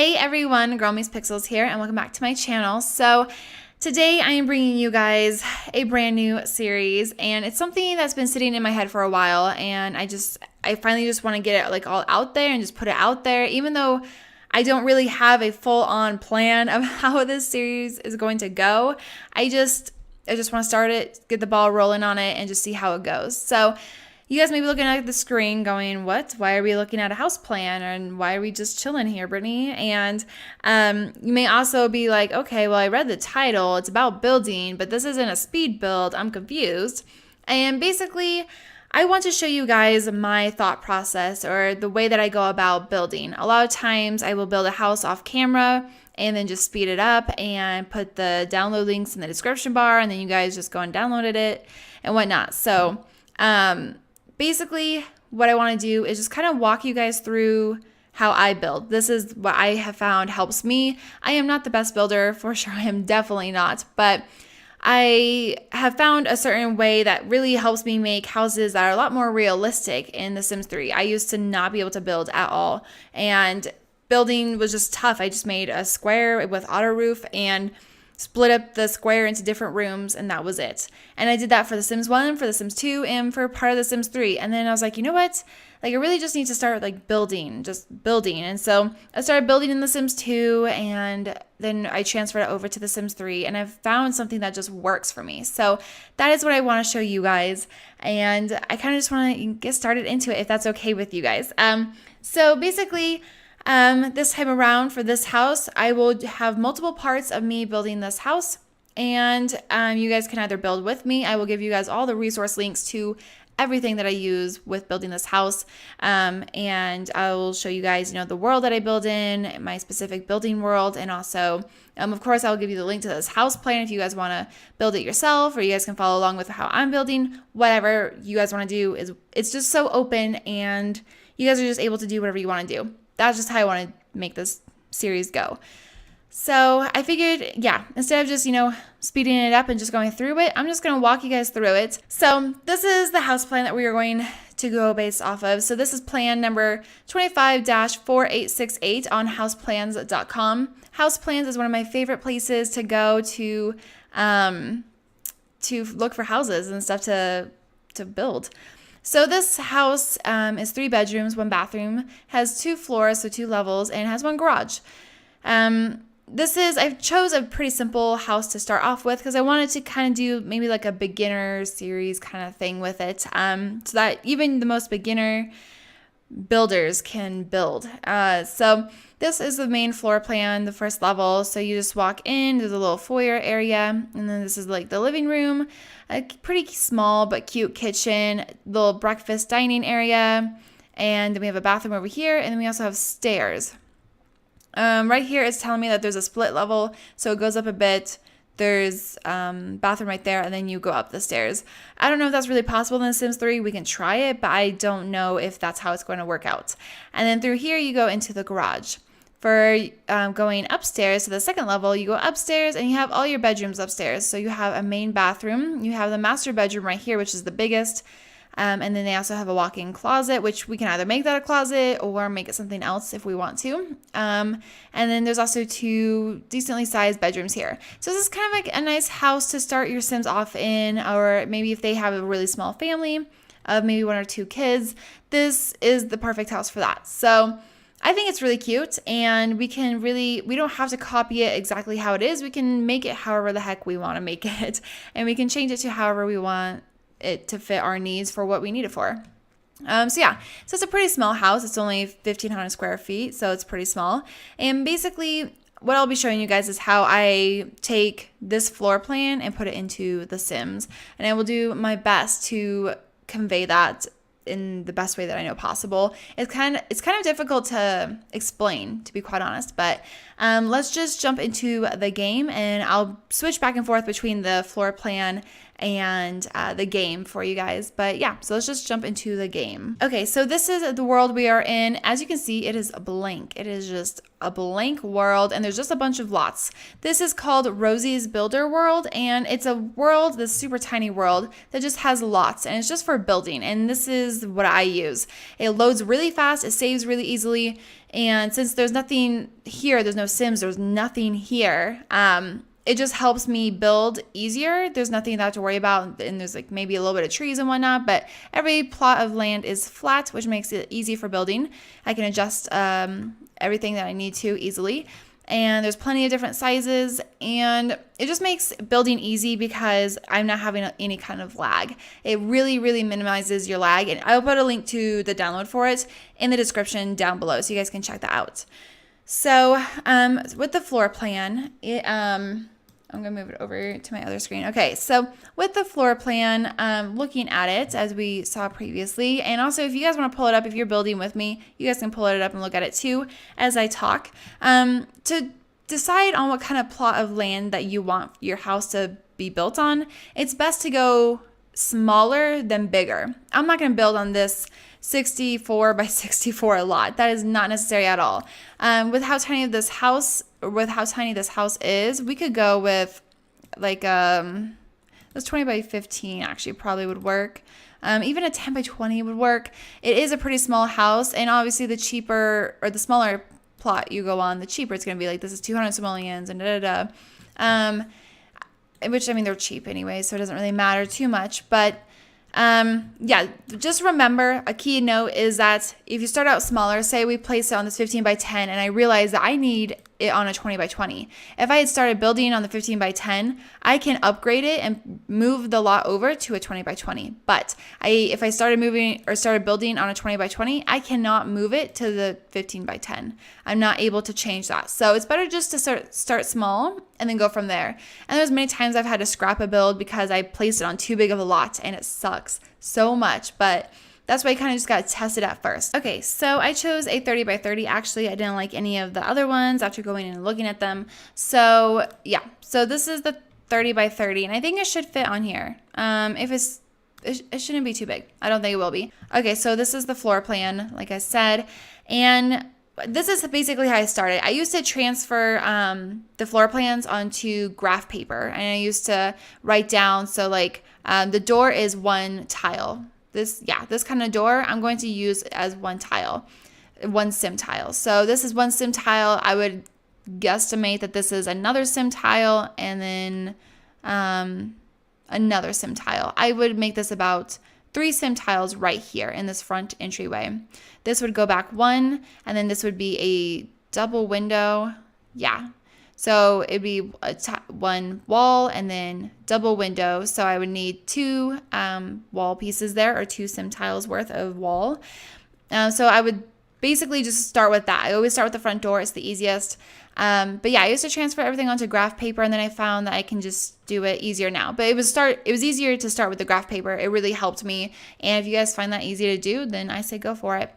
Hey everyone, GirlMeetsPixels here, and welcome back to my channel. So today I am bringing you guys a brand new series, and it's something that's been sitting in my head for a while, and I finally just want to get it like all out there and just put it out there, even though I don't really have a full-on plan of how this series is going to go. I just want to start it, get the ball rolling on it, and just see how it goes. So you guys may be looking at the screen going, what? Why are we looking at a house plan? And why are we just chilling here, Brittany? And you may also be like, okay, well, I read the title. It's about building, but this isn't a speed build. I'm confused. And basically, I want to show you guys my thought process or the way that I go about building. A lot of times I will build a house off camera and then just speed it up and put the download links in the description bar, and then you guys just go and download it and whatnot. So basically, what I want to do is just kind of walk you guys through how I build. This is what I have found helps me. I am not the best builder, for sure. I am definitely not, but I have found a certain way that really helps me make houses that are a lot more realistic in The Sims 3. I used to not be able to build at all, and building was just tough. I just made a square with auto roof and split up the square into different rooms, and that was it. And I did that for The Sims 1, for The Sims 2, and for part of The Sims 3. And then I was like, you know what? Like, I really just need to start like just building. And so I started building in The Sims 2, and then I transferred it over to The Sims 3, and I've found something that just works for me. So that is what I want to show you guys. And I kind of just want to get started into it if that's okay with you guys. So basically, this time around for this house, I will have multiple parts of me building this house, and you guys can either build with me. I will give you guys all the resource links to everything that I use with building this house, and I will show you guys, the world that I build in, my specific building world, and also, of course, I'll give you the link to this house plan if you guys want to build it yourself, or you guys can follow along with how I'm building. Whatever you guys want to do, it's just so open, and you guys are just able to do whatever you want to do. That's just how I want to make this series go. So I figured, instead of just, speeding it up and just going through it, I'm just going to walk you guys through it. So this is the house plan that we are going to go based off of. So this is plan number 25-4868 on houseplans.com. House Plans is one of my favorite places to go to look for houses and stuff to build. So this house is 3 bedrooms, 1 bathroom, has 2 floors, so 2 levels, and has 1 garage. I chose a pretty simple house to start off with because I wanted to kind of do maybe like a beginner series kind of thing with it, so that even the most beginner builders can build. So this is the main floor plan, the first level. So you just walk in, there's a little foyer area, and then this is like the living room, a pretty small but cute kitchen, little breakfast dining area, and then we have a bathroom over here, and then we also have stairs. Right here it's telling me that there's a split level, so it goes up a bit. There's bathroom right there, and then you go up the stairs. I don't know if that's really possible in The Sims 3. We can try it, but I don't know if that's how it's going to work out. And then through here, you go into the garage. For going upstairs to the second level, you go upstairs, and you have all your bedrooms upstairs. So you have a main bathroom. You have the master bedroom right here, which is the biggest. And then they also have a walk-in closet, which we can either make that a closet or make it something else if we want to. And then there's also 2 decently sized bedrooms here. So this is kind of like a nice house to start your Sims off in, or maybe if they have a really small family of maybe 1 or 2 kids, this is the perfect house for that. So I think it's really cute, and we don't have to copy it exactly how it is. We can make it however the heck we want to make it, and we can change it to however we want it to fit our needs for what we need it for. So it's a pretty small house. It's only 1,500 square feet, so it's pretty small. And basically, what I'll be showing you guys is how I take this floor plan and put it into The Sims, and I will do my best to convey that in the best way that I know possible. It's kind of difficult to explain, to be quite honest, but let's just jump into the game, and I'll switch back and forth between the floor plan and the game for you guys. But yeah, so let's just jump into the game. Okay, so this is the world we are in. As you can see, it is blank. It is just a blank world, and there's just a bunch of lots. This is called Rosie's Builder World, and it's a world, this super tiny world that just has lots, and it's just for building. And this is what I use. It loads really fast, it saves really easily, and since there's nothing here, there's no Sims, there's nothing here, it just helps me build easier. There's nothing that I have to worry about, and there's like maybe a little bit of trees and whatnot, but every plot of land is flat, which makes it easy for building. I can adjust everything that I need to easily, and there's plenty of different sizes, and it just makes building easy because I'm not having any kind of lag. It really, really minimizes your lag, and I'll put a link to the download for it in the description down below so you guys can check that out. So with the floor plan, I'm going to move it over to my other screen. Okay, so with the floor plan, looking at it as we saw previously, and also if you guys want to pull it up, if you're building with me, you guys can pull it up and look at it too as I talk. To decide on what kind of plot of land that you want your house to be built on, it's best to go smaller than bigger. I'm not going to build on this 64 by 64 lot. That is not necessary at all. With how tiny this house is, we could go with like this 20 by 15 actually probably would work. Even a 10 by 20 would work. It is a pretty small house, and obviously the cheaper or the smaller plot you go on, the cheaper it's going to be. Like this is 200 simoleons and which, I mean, they're cheap anyway, so it doesn't really matter too much. But yeah, just remember, a key note is that if you start out smaller, say we place it on this 15 by 10, and I realize that I need it on a 20 by 20. If I had started building on the 15 by 10, I can upgrade it and move the lot over to a 20 by 20. But if I started building on a 20 by 20, I cannot move it to the 15 by 10. I'm not able to change that. So it's better just to start small and then go from there. And there's many times I've had to scrap a build because I placed it on too big of a lot, and it sucks so much. But that's why I kind of just got to test it at first. Okay, so I chose a 30 by 30. Actually, I didn't like any of the other ones after going in and looking at them. So yeah, so this is the 30 by 30, and I think it should fit on here. It shouldn't be too big. I don't think it will be. Okay, so this is the floor plan, like I said, and this is basically how I started. I used to transfer the floor plans onto graph paper, and I used to write down, so like the door is one tile. This kind of door I'm going to use as one tile, one sim tile. So this is one sim tile. I would guesstimate that this is another sim tile, and then another sim tile. I would make this about 3 sim tiles right here in this front entryway. This would go back 1, and then this would be a double window. Yeah. So it'd be one wall and then double window. So I would need 2 wall pieces there, or 2 sim tiles worth of wall. So I would basically just start with that. I always start with the front door. It's the easiest. But yeah, I used to transfer everything onto graph paper, and then I found that I can just do it easier now. But it was easier to start with the graph paper. It really helped me. And if you guys find that easy to do, then I say go for it.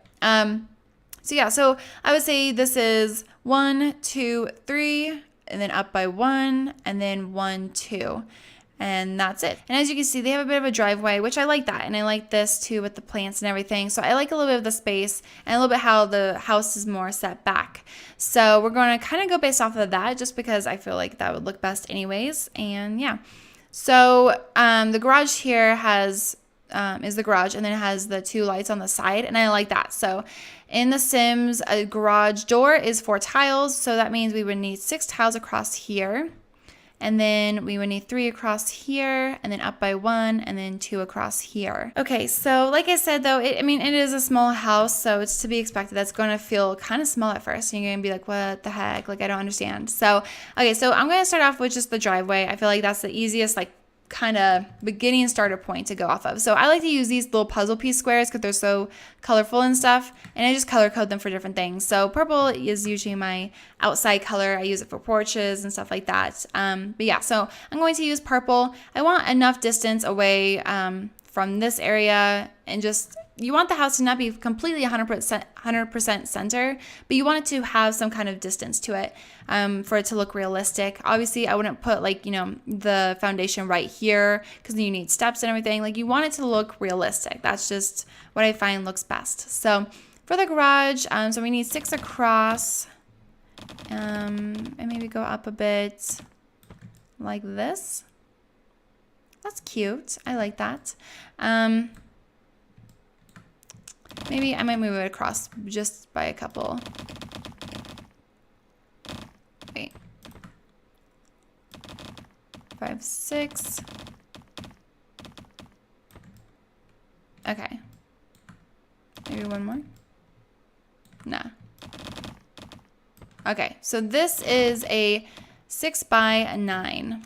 So yeah, so I would say this is 1, 2, 3, and then up by 1, and then 1, 2. And that's it. And as you can see, they have a bit of a driveway, which I like that. And I like this too with the plants and everything. So I like a little bit of the space and a little bit how the house is more set back. So we're going to kind of go based off of that, just because I feel like that would look best anyways. And yeah. So the garage here is the garage, and then it has the 2 lights on the side, and I like that. So in The Sims, a garage door is 4 tiles. So that means we would need 6 tiles across here. And then we would need 3 across here, and then up by 1, and then 2 across here. Okay, so like I said, though, it is a small house, so it's to be expected. That's going to feel kind of small at first. And you're going to be like, what the heck? Like, I don't understand. So, okay, so I'm going to start off with just the driveway. I feel like that's the easiest, like, kind of beginning starter point to go off of. So I like to use these little puzzle piece squares because they're so colorful and stuff, and I just color code them for different things. So purple is usually my outside color. I use it for porches and stuff like that. But yeah, so I'm going to use purple. I want enough distance away from this area, and just you want the house to not be completely 100% center, but you want it to have some kind of distance to it for it to look realistic. Obviously, I wouldn't put like, the foundation right here because you need steps and everything. Like you want it to look realistic. That's just what I find looks best. So for the garage, so we need 6 across and maybe go up a bit like this. That's cute. I like that. Maybe I might move it across just by a couple. Wait. 5, 6. Okay. Maybe one more? Nah. Okay, so this is a 6 by 9.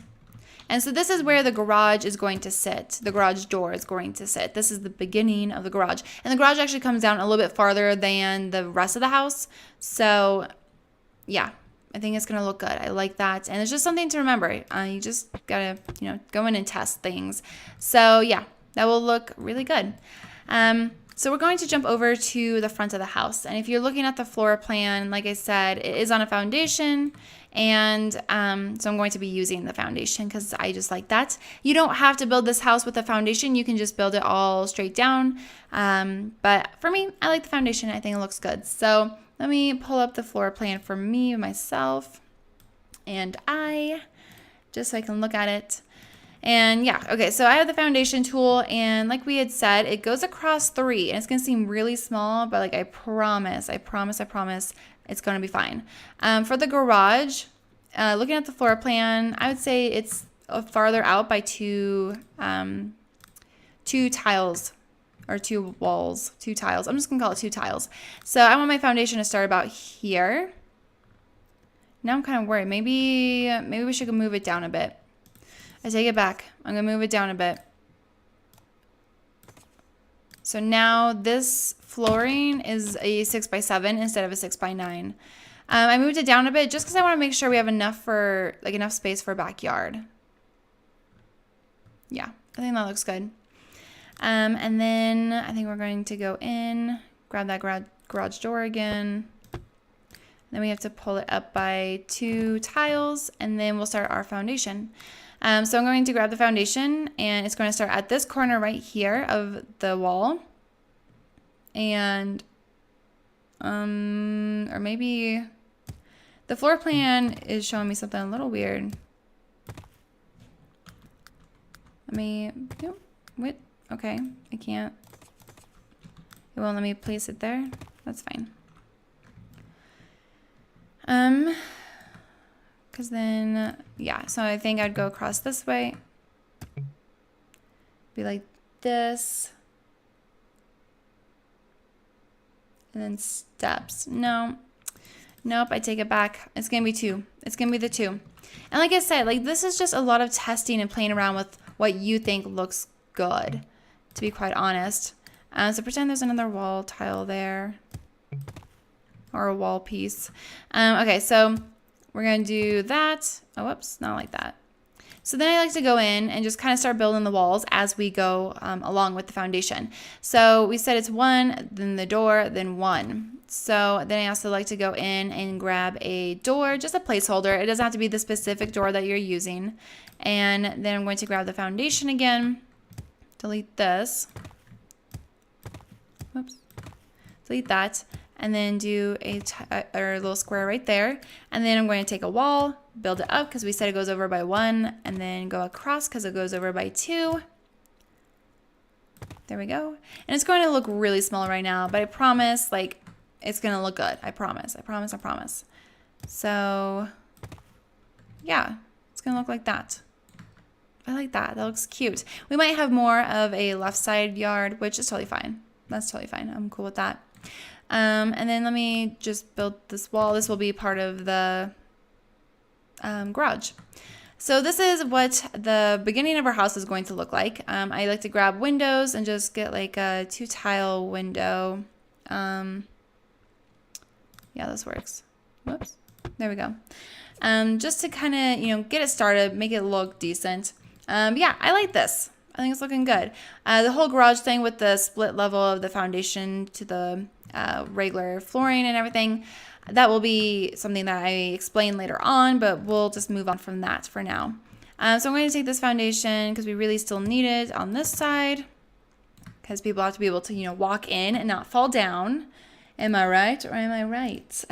And so this is where the garage is going to sit. The garage door is going to sit. This is the beginning of the garage. And the garage actually comes down a little bit farther than the rest of the house. So yeah, I think it's going to look good. I like that. And it's just something to remember. You just got to, go in and test things. So yeah, that will look really good. So we're going to jump over to the front of the house. And if you're looking at the floor plan, like I said, it is on a foundation. And so I'm going to be using the foundation because I just like that. You don't have to build this house with a foundation. You can just build it all straight down. But for me, I like the foundation. I think it looks good. So let me pull up the floor plan for me, myself, and just so I can look at it. And yeah, okay, so I have the foundation tool, and like we had said, it goes across 3, and it's going to seem really small, but like I promise, it's going to be fine. For the garage, looking at the floor plan, I would say it's farther out by 2 tiles, or 2 walls, 2 tiles. I'm just going to call it 2 tiles. So I want my foundation to start about here. Now I'm kind of worried. Maybe we should move it down a bit. I take it back. I'm going to move it down a bit. So now this flooring is a 6 by 7 instead of a 6 by 9. I moved it down a bit just because I want to make sure we have enough space for a backyard. Yeah, I think that looks good. And then I think we're going to go in, grab that garage door again. Then we have to pull it up by 2 tiles, and then we'll start our foundation. So I'm going to grab the foundation, and it's going to start at this corner right here of the wall. And, or maybe the floor plan is showing me something a little weird. Wait, okay, I can't. It won't let me place it there. That's fine. Because then, yeah, so I think I'd go across this way. Be like this. And then steps. No. Nope, I take it back. It's going to be 2. It's going to be the 2. And like I said, like this is just a lot of testing and playing around with what you think looks good, to be quite honest. So pretend there's another wall tile there. Or a wall piece. Okay, so we're going to do that. Oh, whoops, not like that. So then I like to go in and just kind of start building the walls as we go along with the foundation. So we said it's 1, then the door, then 1. So then I also like to go in and grab a door, just a placeholder. It doesn't have to be the specific door that you're using. And then I'm going to grab the foundation again, delete this. Whoops, delete that. And then do a little square right there. And then I'm going to take a wall, build it up because we said it goes over by 1, and then go across because it goes over by 2. There we go. And it's going to look really small right now, but I promise, like, it's going to look good. I promise. So, yeah, it's going to look like that. I like that. That looks cute. We might have more of a left side yard, which is totally fine. That's totally fine. I'm cool with that. And then let me just build this wall. This will be part of the garage. So this is what the beginning of our house is going to look like. I like to grab windows and just get like a 2 tile window. Yeah, this works. Whoops. There we go. Just to kind of, get it started, make it look decent. Yeah, I like this. I think it's looking good. The whole garage thing with the split level of the foundation to the regular flooring and everything, that will be something that I explain later on, but we'll just move on from that for now. So I'm going to take this foundation because we really still need it on this side because people have to be able to, walk in and not fall down. Am I right or am I right?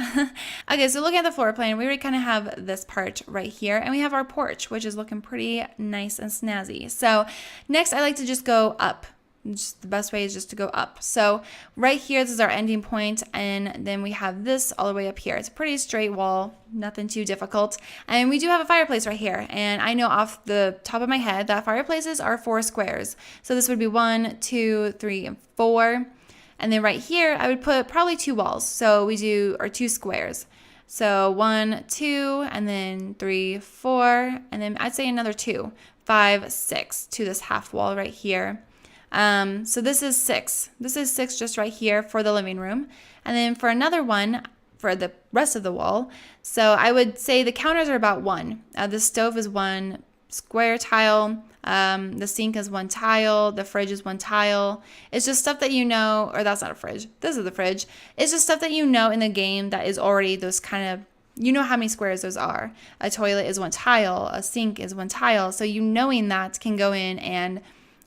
Okay, so looking at the floor plan, we already kind of have this part right here, and we have our porch, which is looking pretty nice and snazzy. So next, I like to just go up. Just the best way is just to go up. So right here, this is our ending point, and then we have this all the way up here. It's a pretty straight wall, nothing too difficult. And we do have a fireplace right here, and I know off the top of my head that fireplaces are 4 squares. So this would be 1, 2, 3, and 4. And then right here, I would put probably 2 walls. So we do, or 2 squares. So 1, 2, and then 3, 4, and then I'd say another 2, 5, 6 to this half wall right here. So this is 6. This is 6 just right here for the living room. And then for another one, for the rest of the wall, so I would say the counters are about 1. The stove is 1 square tile. The sink is 1 tile. The fridge is 1 tile. It's just stuff that or that's not a fridge. This is the fridge. It's just stuff that in the game that is already those kind of, how many squares those are. A toilet is 1 tile. A sink is 1 tile. So knowing that can go in and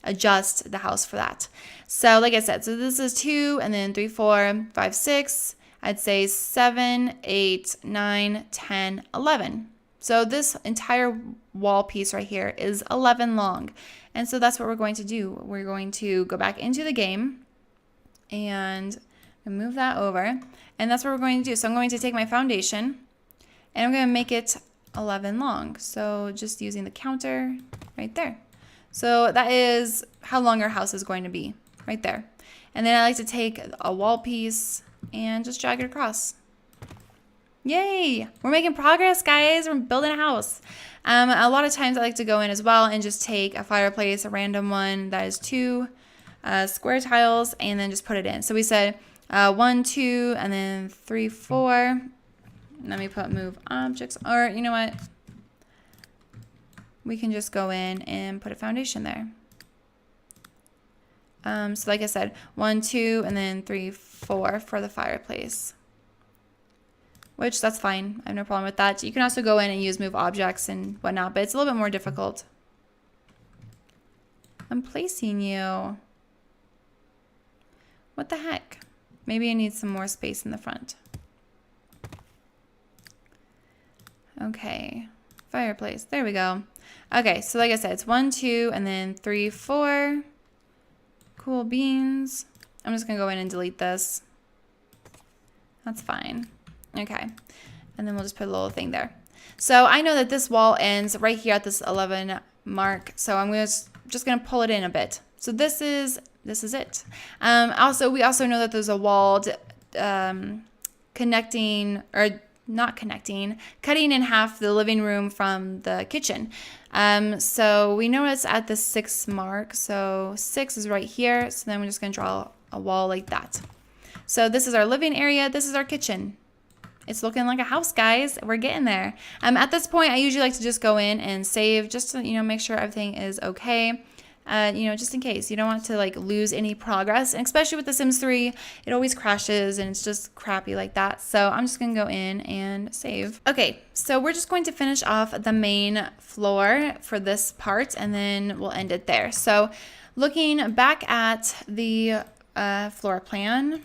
adjust the house for that. So like I said, so this is 2, and then 3, 4, 5, 6. I'd say 7, 8, 9, 10, 11. So this entire wall piece right here is 11 long. And so that's what we're going to do. We're going to go back into the game and move that over. And that's what we're going to do. So I'm going to take my foundation and I'm going to make it 11 long. So just using the counter right there. So that is how long our house is going to be right there. And then I like to take a wall piece and just drag it across. Yay! We're making progress, guys. We're building a house. A lot of times I like to go in as well and just take a fireplace, a random one that is 2 square tiles, and then just put it in. So we said 1, 2, and then 3, 4. Let me put move objects, or you know what? We can just go in and put a foundation there. So like I said, 1, 2, and then 3, 4 for the fireplace. Which, that's fine. I have no problem with that. You can also go in and use move objects and whatnot, but it's a little bit more difficult. I'm placing you. What the heck? Maybe I need some more space in the front. Okay. Fireplace. There we go. Okay, so like I said, it's 1, 2, and then 3, 4. Cool beans. I'm just going to go in and delete this. That's fine. Okay, and then we'll just put a little thing there. So I know that this wall ends right here at this 11 mark, so I'm just gonna pull it in a bit. So this is it. We also know that there's a wall cutting in half the living room from the kitchen. So we know it's at the 6 mark. So 6 is right here. So then we're just gonna draw a wall like that. So this is our living area. This is our kitchen. It's looking like a house, guys. We're getting there. At this point, I usually like to just go in and save just to, make sure everything is okay. Just in case. You don't want to lose any progress. And especially with The Sims 3, it always crashes and it's just crappy like that. So I'm just going to go in and save. Okay, so we're just going to finish off the main floor for this part and then we'll end it there. So looking back at the floor plan,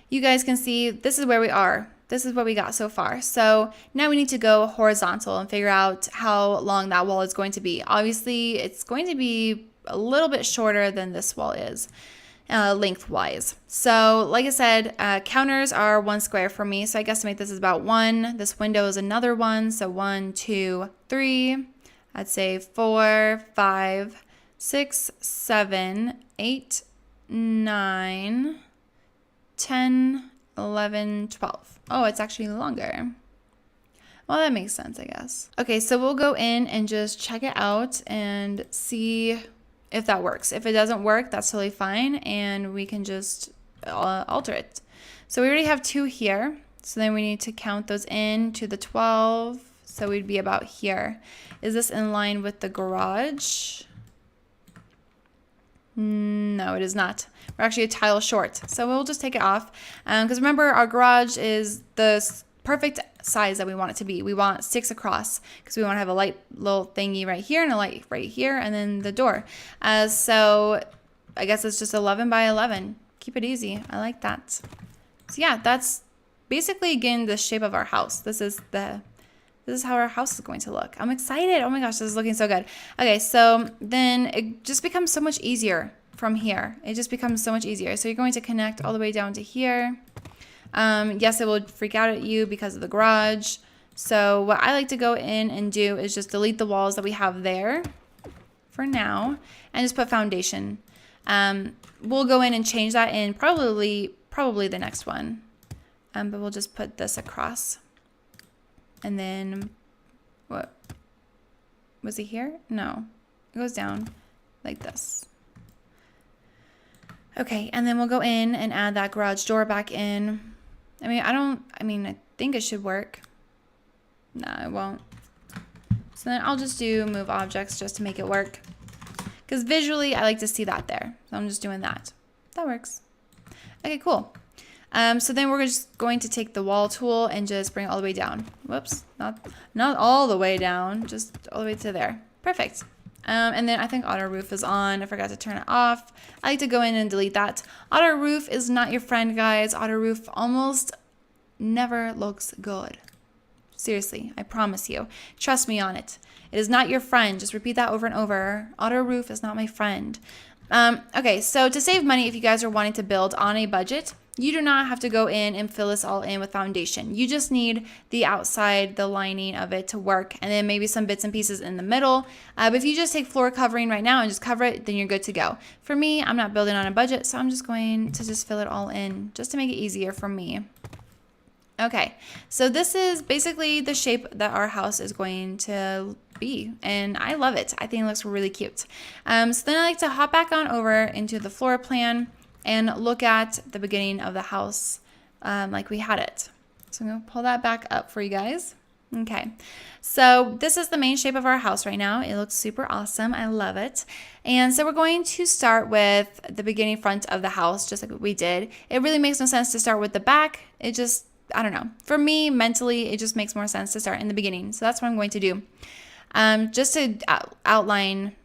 you guys can see this is where we are. This is what we got so far. So now we need to go horizontal and figure out how long that wall is going to be. Obviously, it's going to be a little bit shorter than this wall is, lengthwise. So like I said, counters are 1 square for me. So I guesstimate this is about 1. This window is another 1. So 1, 2, 3. I'd say 4, 5, 6, 7, 8, 9, 10, 11, 12. Oh, it's actually longer. Well, that makes sense, I guess. Okay, so we'll go in and just check it out and see if that works. If it doesn't work, that's totally fine, and we can just alter it. So we already have 2 here, so then we need to count those in to the 12, so we'd be about here. Is this in line with the garage? No, it is not. We're actually a tile short. So we'll just take it off. Because remember, our garage is the perfect size that we want it to be. We want 6 across because we want to have a light little thingy right here and a light right here and then the door. So I guess it's just 11 by 11. Keep it easy. I like that. So yeah, that's basically again the shape of our house. This is how our house is going to look. I'm excited. Oh my gosh, this is looking so good. Okay, so then it just becomes so much easier from here. It just becomes so much easier. So you're going to connect all the way down to here. Yes, it will freak out at you because of the garage. So what I like to go in and do is just delete the walls that we have there for now and just put foundation. We'll go in and change that in probably the next one. But we'll just put this across. And then, what? Was he here? No. It goes down like this. Okay, and then we'll go in and add that garage door back in. I think it should work. No, it won't. So then I'll just do move objects just to make it work. Because visually, I like to see that there. So I'm just doing that. That works. Okay, cool. So then we're just going to take the wall tool and just bring it all the way down. Whoops, not all the way down, just all the way to there. Perfect. And then I think auto roof is on. I forgot to turn it off. I like to go in and delete that. Auto roof is not your friend, guys. Auto roof almost never looks good. Seriously, I promise you. Trust me on it. It is not your friend. Just repeat that over and over. Auto roof is not my friend. Okay, so to save money, if you guys are wanting to build on a budget, you do not have to go in and fill this all in with foundation. You just need the outside, the lining of it to work, and then maybe some bits and pieces in the middle. But if you just take floor covering right now and just cover it, then you're good to go. For me, I'm not building on a budget, so I'm just going to just fill it all in just to make it easier for me. Okay, so this is basically the shape that our house is going to be, and I love it. I think it looks really cute. So then I like to hop back on over into the floor plan and look at the beginning of the house like we had it. So I'm going to pull that back up for you guys. Okay, so this is the main shape of our house right now. It looks super awesome. I love it. And so we're going to start with the beginning front of the house, just like we did. It really makes no sense to start with the back. It just, I don't know. For me, mentally, it just makes more sense to start in the beginning. So that's what I'm going to do. Just to outline,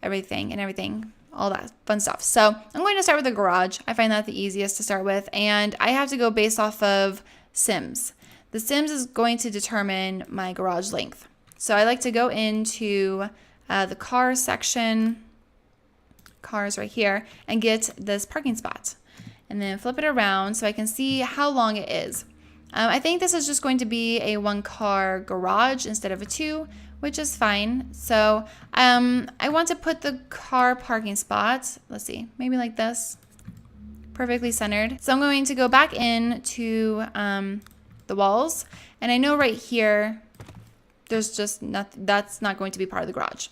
everything, all that fun stuff. So I'm going to start with the garage. I find that the easiest to start with, and I have to go based off of Sims. The Sims is going to determine my garage length. So I like to go into the car section, cars right here, and get this parking spot. And then flip it around so I can see how long it is. I think this is just going to be a 1-car garage instead of a 2, which is fine. So I want to put the car parking spot, let's see, maybe like this, perfectly centered. So I'm going to go back into the walls, and I know right here, there's just nothing, that's not going to be part of the garage.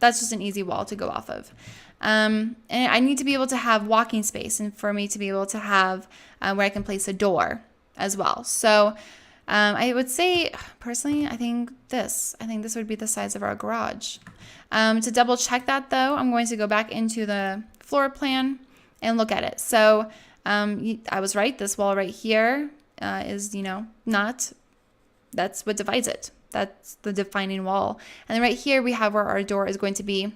That's just an easy wall to go off of. And I need to be able to have walking space, and for me to be able to have where I can place a door as well. So I would say, personally, I think this would be the size of our garage. To double check that though, I'm going to go back into the floor plan and look at it. So I was right, this wall right here is, that's what divides it. That's the defining wall. And then right here we have where our door is going to be.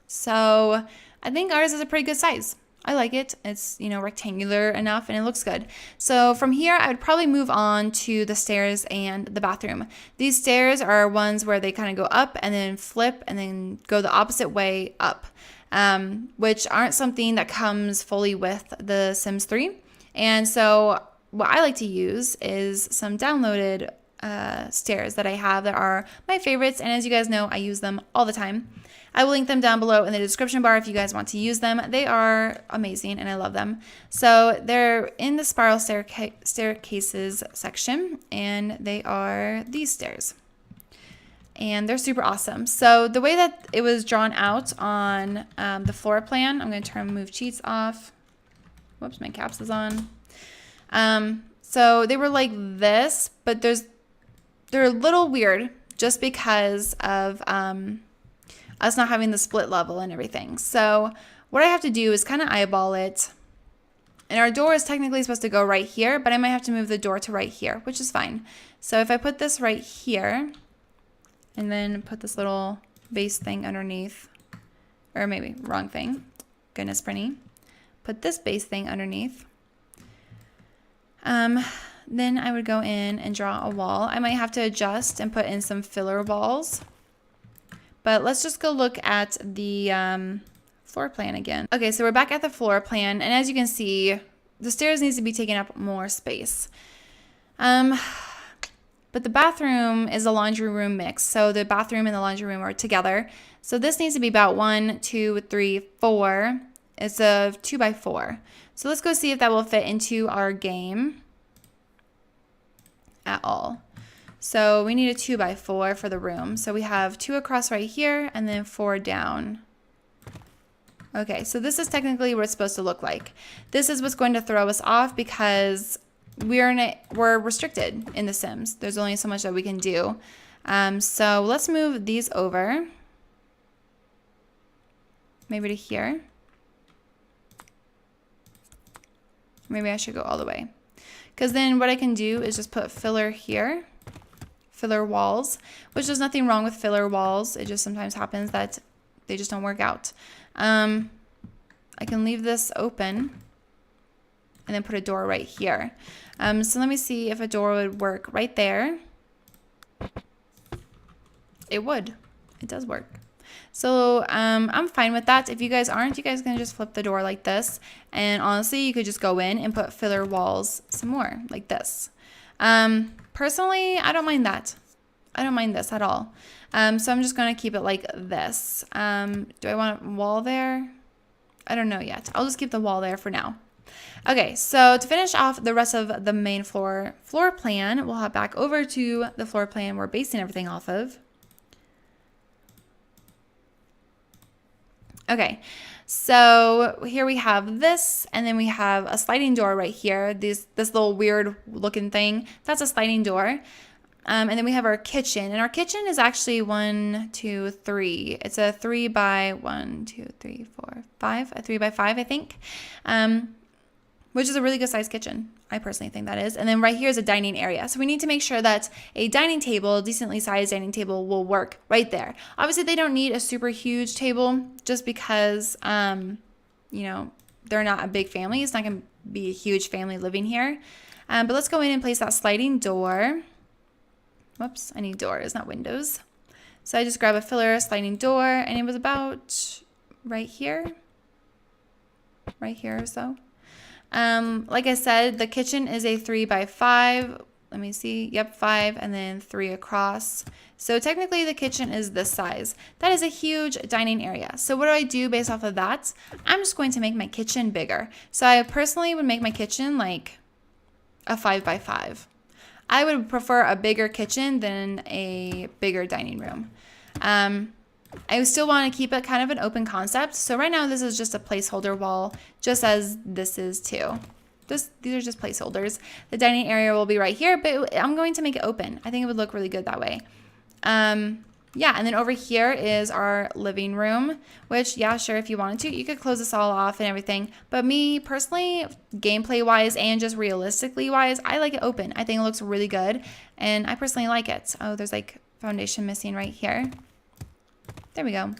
So I think ours is a pretty good size. I like it. It's, rectangular enough and it looks good. So from here, I would probably move on to the stairs and the bathroom. These stairs are ones where they kind of go up and then flip and then go the opposite way up, which aren't something that comes fully with the Sims 3. And so what I like to use is some downloaded stairs that I have that are my favorites. And as you guys know, I use them all the time. I will link them down below in the description bar if you guys want to use them. They are amazing and I love them. So they're in the spiral staircases section, and they are these stairs. And they're super awesome. So the way that it was drawn out on the floor plan, I'm going to turn move cheats off. Whoops, my caps is on. So they were like this, but they're a little weird just because of us not having the split level and everything. So what I have to do is kind of eyeball it. And our door is technically supposed to go right here, but I might have to move the door to right here, which is fine. So if I put this right here, and then put this little vase thing underneath, or maybe wrong thing, goodness, Brittany. Put this base thing underneath. Then I would go in and draw a wall. I might have to adjust and put in some filler walls. But let's just go look at the floor plan again. Okay, so we're back at the floor plan, and as you can see, the stairs needs to be taking up more space. But the bathroom is a laundry room mix, so the bathroom and the laundry room are together. So this needs to be about 1, 2, 3, 4. It's a 2x4. So let's go see if that will fit into our game at all. So we need a 2x4 for the room. So we have 2 across right here and then 4 down. Okay, so this is technically what it's supposed to look like. This is what's going to throw us off because we're restricted in The Sims. There's only so much that we can do. So let's move these over. Maybe to here. Maybe I should go all the way. Because then what I can do is just put filler here. Filler walls. Which there's nothing wrong with filler walls. It just sometimes happens that they just don't work out. I can leave this open. And then put a door right here. So let me see if a door would work right there. It would. It does work. So I'm fine with that. If you guys aren't, you guys can just flip the door like this. And honestly, you could just go in and put filler walls some more like this. Personally, I don't mind that. I don't mind this at all. So I'm just going to keep it like this. Do I want a wall there? I don't know yet. I'll just keep the wall there for now. Okay, so to finish off the rest of the main floor plan, we'll hop back over to the floor plan we're basing everything off of. Okay, so here we have this, and then we have a sliding door right here. This little weird looking thing, that's a sliding door. And then we have our kitchen, and our kitchen is actually 1, 2, 3. It's a 3 by 1, 2, 3, 4, 5, a 3 by 5, I think. Which is a really good sized kitchen. I personally think that is. And then right here is a dining area. So we need to make sure that a dining table, decently sized dining table, will work right there. Obviously, they don't need a super huge table just because, you know, they're not a big family. It's not going to be a huge family living here. But let's go in and place that sliding door. Whoops, I need doors, not windows. So I just grab a filler sliding door, and it was about right here or so. Like I said, the kitchen is a 3 by 5. Let me see. Yep, 5 and then 3 across. So technically the kitchen is this size. That is a huge dining area. So what do I do based off of that? I'm just going to make my kitchen bigger. So I personally would make my kitchen like a 5 by 5. I would prefer a bigger kitchen than a bigger dining room. I still want to keep it kind of an open concept. So right now this is just a placeholder wall, just as this is too. These are just placeholders. The dining area will be right here, but I'm going to make it open. I think it would look really good that way. Yeah, and then over here is our living room, which, yeah, sure, if you wanted to, you could close this all off and everything. But me, personally, gameplay-wise and just realistically-wise, I like it open. I think it looks really good, and I personally like it. Oh, there's, like, foundation missing right here. There we go.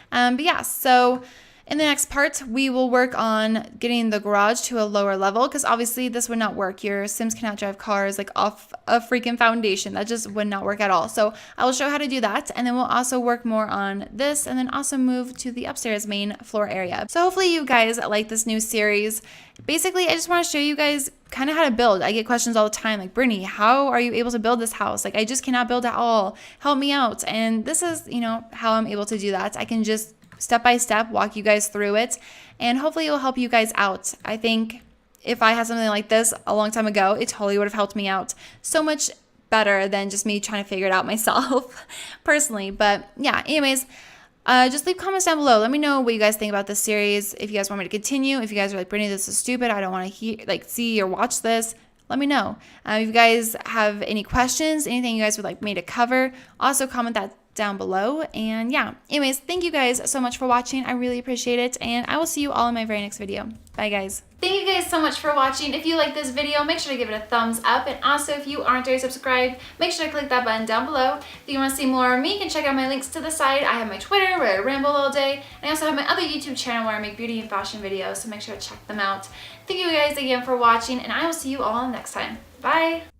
But yeah, so in the next part, we will work on getting the garage to a lower level because obviously this would not work. Your Sims cannot drive cars like off a freaking foundation. That just would not work at all. So I will show how to do that, and then we'll also work more on this and then also move to the upstairs main floor area. So hopefully you guys like this new series. Basically, I just want to show you guys kind of how to build. I get questions all the time like, Brittany, how are you able to build this house? Like, I just cannot build at all. Help me out. And this is, you know, how I'm able to do that. I can just step by step walk you guys through it, and hopefully it will help you guys out. I think if I had something like this a long time ago, it totally would have helped me out so much better than just me trying to figure it out myself personally. But yeah, anyways, just leave comments down below. Let me know what you guys think about this series. If you guys want me to continue, if you guys are like, Brittany, this is stupid, I don't want to see or watch this, let me know. If you guys have any questions, anything you guys would like me to cover, also comment that down below. And yeah, anyways, thank you guys so much for watching. I really appreciate it, and I will see you all in my very next video. Bye guys. Thank you guys so much for watching. If you like this video, make sure to give it a thumbs up, and also if you aren't already subscribed, make sure to click that button down below. If you want to see more of me, you can check out my links to the side. I have my Twitter where I ramble all day, and I also have my other YouTube channel where I make beauty and fashion videos, so make sure to check them out. Thank you guys again for watching, and I will see you all next time. Bye!